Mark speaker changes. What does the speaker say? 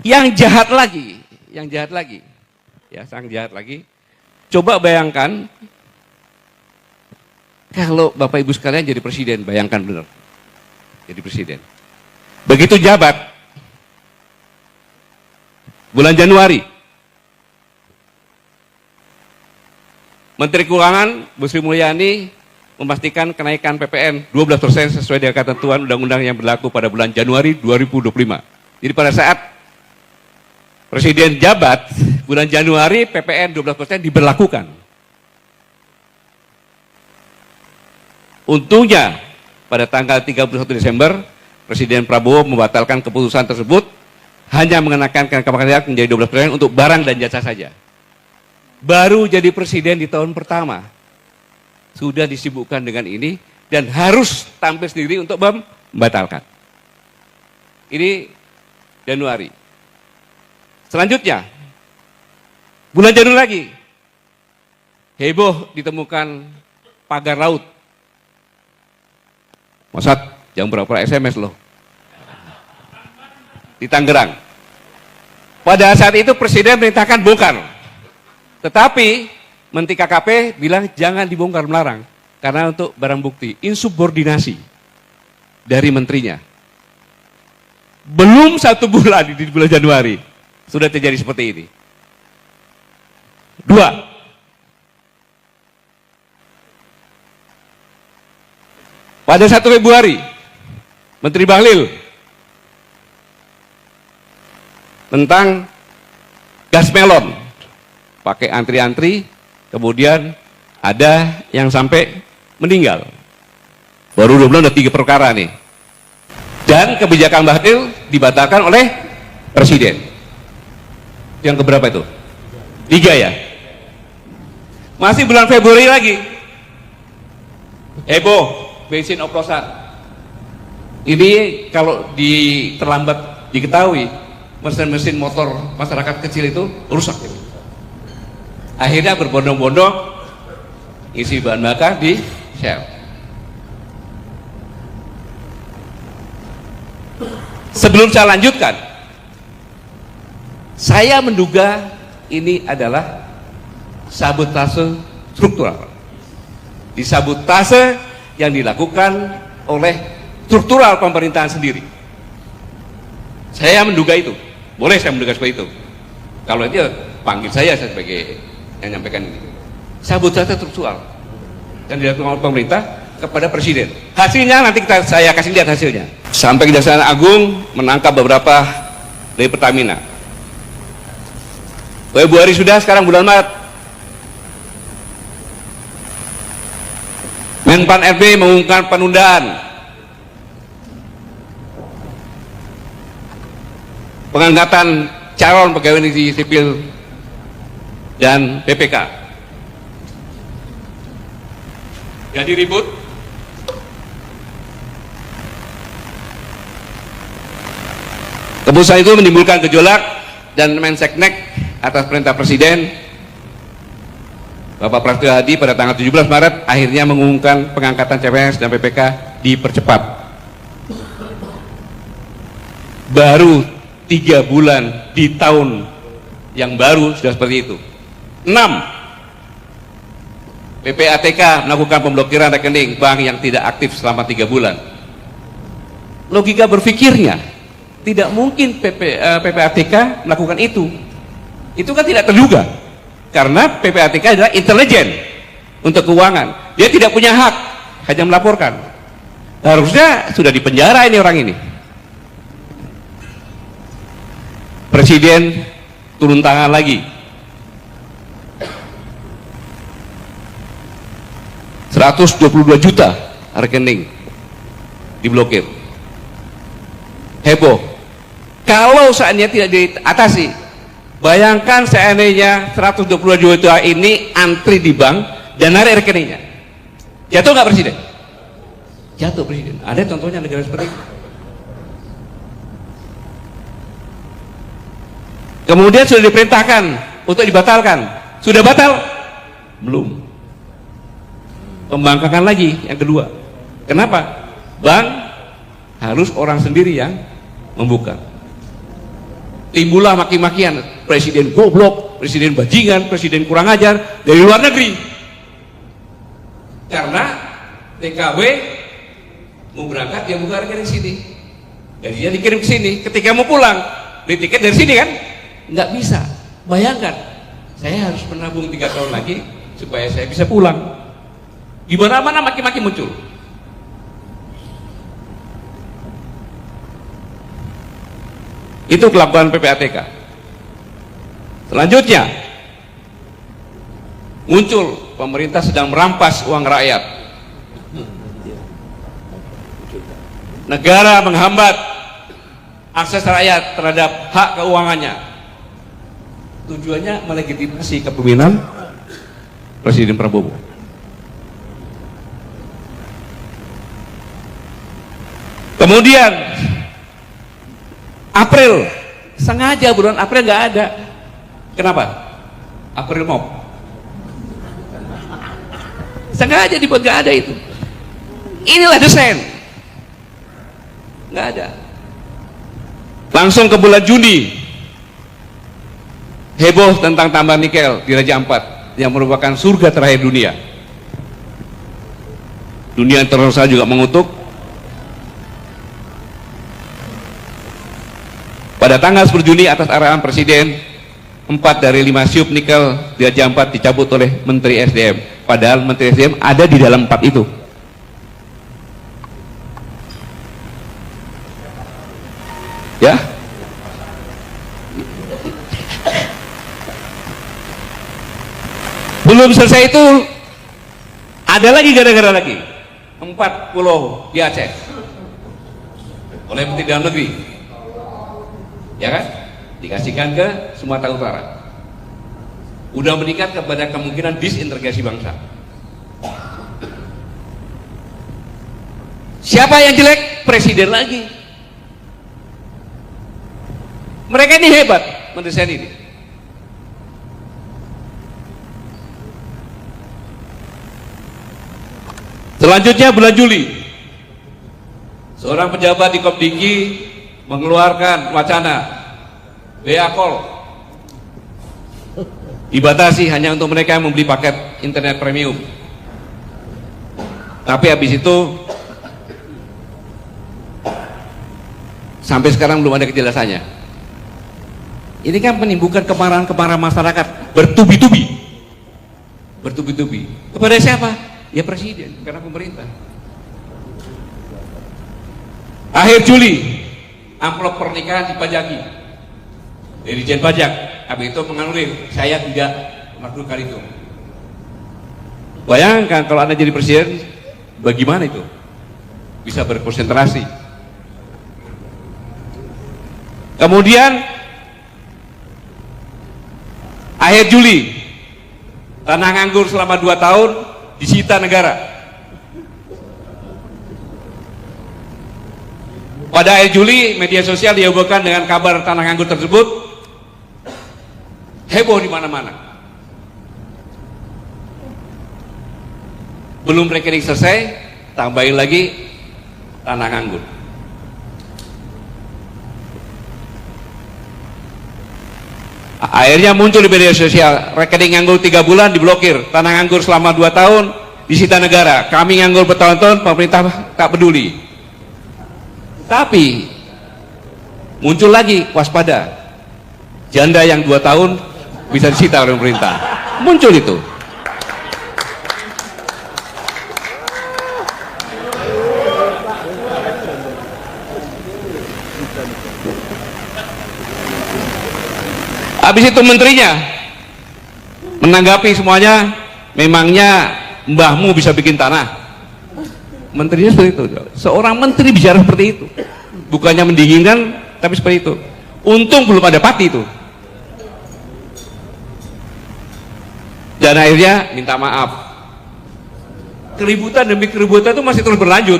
Speaker 1: Yang jahat lagi, ya sang jahat lagi. Coba bayangkan kalau Bapak Ibu sekalian jadi presiden, bayangkan benar, jadi presiden. Begitu jabat, bulan Januari, Menteri Keuangan Bu Sri Mulyani memastikan kenaikan PPN 12% sesuai dengan ketentuan undang-undang yang berlaku pada bulan Januari 2025. Jadi pada saat Presiden jabat, bulan Januari PPN 12% diberlakukan. Untungnya pada tanggal 31 Desember, Presiden Prabowo membatalkan keputusan tersebut, hanya mengenakan kenaikan pajak menjadi 12% untuk barang dan jasa saja. Baru jadi presiden di tahun pertama, sudah disibukkan dengan ini, dan harus tampil sendiri untuk membatalkan. Ini Januari. Selanjutnya, bulan Januari lagi, heboh ditemukan pagar laut. Masat, jangan pura-pura SMS loh. Di Tangerang. Pada saat itu Presiden merintahkan bongkar. Tetapi Menteri KKP bilang jangan dibongkar, melarang. Karena untuk barang bukti, insubordinasi dari menterinya. Belum 1 bulan di bulan Januari, sudah terjadi seperti ini. 2. Pada 1 Februari, Menteri Bahlil tentang gas melon, pakai antri-antri, kemudian ada yang sampai meninggal. Baru 2 bulan, ada 3 perkara nih. Dan kebijakan Bahlil dibatalkan oleh Presiden. Yang keberapa itu? 3 ya? Masih bulan Februari lagi. Heboh, bensin oplosan. Ini kalau terlambat diketahui, mesin-mesin motor masyarakat kecil itu rusak. Akhirnya berbondong-bondong isi bahan bakar di Shell. Sebelum saya lanjutkan, saya menduga ini adalah sabotase struktural. Disabotase yang dilakukan oleh struktural pemerintahan sendiri. Saya menduga itu. Boleh saya menduga seperti itu. Kalau dia panggil saya sebagai yang menyampaikan ini. Sabotase struktural yang dilakukan oleh pemerintah kepada Presiden. Hasilnya nanti saya kasih lihat hasilnya. Sampai Kejaksaan Agung menangkap beberapa dari Pertamina. Februari sudah, sekarang bulan Maret. Menpan RB mengumumkan penundaan pengangkatan calon pegawai negeri sipil dan PPK. Jadi ribut. Keputusan itu menimbulkan gejolak dan Menseknek atas perintah Presiden Bapak Prasetyo Hadi pada tanggal 17 Maret akhirnya mengumumkan pengangkatan CPNS dan PPK dipercepat. Baru 3 bulan di tahun yang baru sudah seperti itu. 6. PPATK melakukan pemblokiran rekening bank yang tidak aktif selama 3 bulan. Logika berpikirnya, tidak mungkin PPATK melakukan itu. Itu kan tidak terduga, karena PPATK adalah intelijen untuk keuangan. Dia tidak punya hak, hanya melaporkan. Harusnya sudah dipenjara ini orang ini. Presiden turun tangan lagi. 122 juta rekening diblokir. Heboh. Kalau seandainya tidak diatasi, bayangkan seandainya 122 juta ini antri di bank dan narik rekeningnya. Jatuh nggak Presiden? Jatuh Presiden. Ada contohnya negara seperti itu. Kemudian sudah diperintahkan untuk dibatalkan. Sudah batal? Belum. Pembangkangan lagi yang kedua. Kenapa? Bank harus orang sendiri yang membuka. timbullah maki-makian, presiden goblok, presiden bajingan, presiden kurang ajar dari luar negeri. Karena TKW mau berangkat dia buka rekening sini, jadi dia dikirim ke sini. Ketika mau pulang, beli tiket dari sini kan, nggak bisa. Bayangkan, saya harus menabung 3 tahun lagi supaya saya bisa pulang. Di mana-mana maki-maki muncul. Itu kelakuan PPATK. Selanjutnya, muncul pemerintah sedang merampas uang rakyat. Negara menghambat akses rakyat terhadap hak keuangannya. Tujuannya melegitimasi kepemimpinan Presiden Prabowo. Kemudian April, sengaja bulan April nggak ada. Kenapa? April Mop. Sengaja dibuat nggak ada itu. Inilah desain. Nggak ada. Langsung ke bulan Juni, heboh tentang tambang nikel di Raja Ampat yang merupakan surga terakhir dunia. Dunia internasional juga mengutuk. Pada tanggal 10 Juni atas arahan Presiden, 4 dari 5 siup nikel di Raja Ampat dicabut oleh Menteri SDM. Padahal Menteri SDM ada di dalam 4 itu. Ya. Belum selesai itu, ada lagi gara-gara lagi. 4 pulau di Aceh oleh Menteri Dalam Negeri. Ya kan, dikasihkan ke Sumatera Utara. Udah meningkat kepada kemungkinan disintegrasi bangsa. Siapa yang jelek? Presiden lagi. Mereka ini hebat mendesain ini. Selanjutnya bulan Juli, seorang pejabat di Kopdiki mengeluarkan wacana Beakol dibatasi hanya untuk mereka yang membeli paket internet premium. Tapi habis itu sampai sekarang belum ada kejelasannya. Ini kan menimbulkan kemarahan masyarakat bertubi-tubi. Bertubi-tubi. Kepada siapa? Ya presiden, karena pemerintah. Akhir Juli, amplop pernikahan dipajaki dari Dirjen Pajak. Habis itu menganulir, saya tidak melakukan itu. Bayangkan kalau Anda jadi presiden, bagaimana itu? Bisa berkonsentrasi. Kemudian akhir Juli, tanah nganggur selama 2 tahun disita negara. Pada akhir Juli, media sosial dihebohkan dengan kabar tanah nganggur tersebut. Heboh di mana-mana. Belum rekening selesai, tambahin lagi tanah nganggur. Akhirnya muncul di media sosial, rekening nganggur 3 bulan diblokir, tanah nganggur selama 2 tahun disita negara. Kami nganggur bertahun-tahun, pemerintah tak peduli. Tapi muncul lagi, waspada, janda yang 2 tahun bisa disita oleh pemerintah. Muncul itu. Habis itu menterinya menanggapi semuanya, memangnya mbahmu bisa bikin tanah? Menterinya seperti itu. Seorang menteri bicara seperti itu, bukannya mendinginkan, tapi seperti itu. Untung belum ada pati itu. Dan akhirnya minta maaf. Keributan demi keributan itu masih terus berlanjut.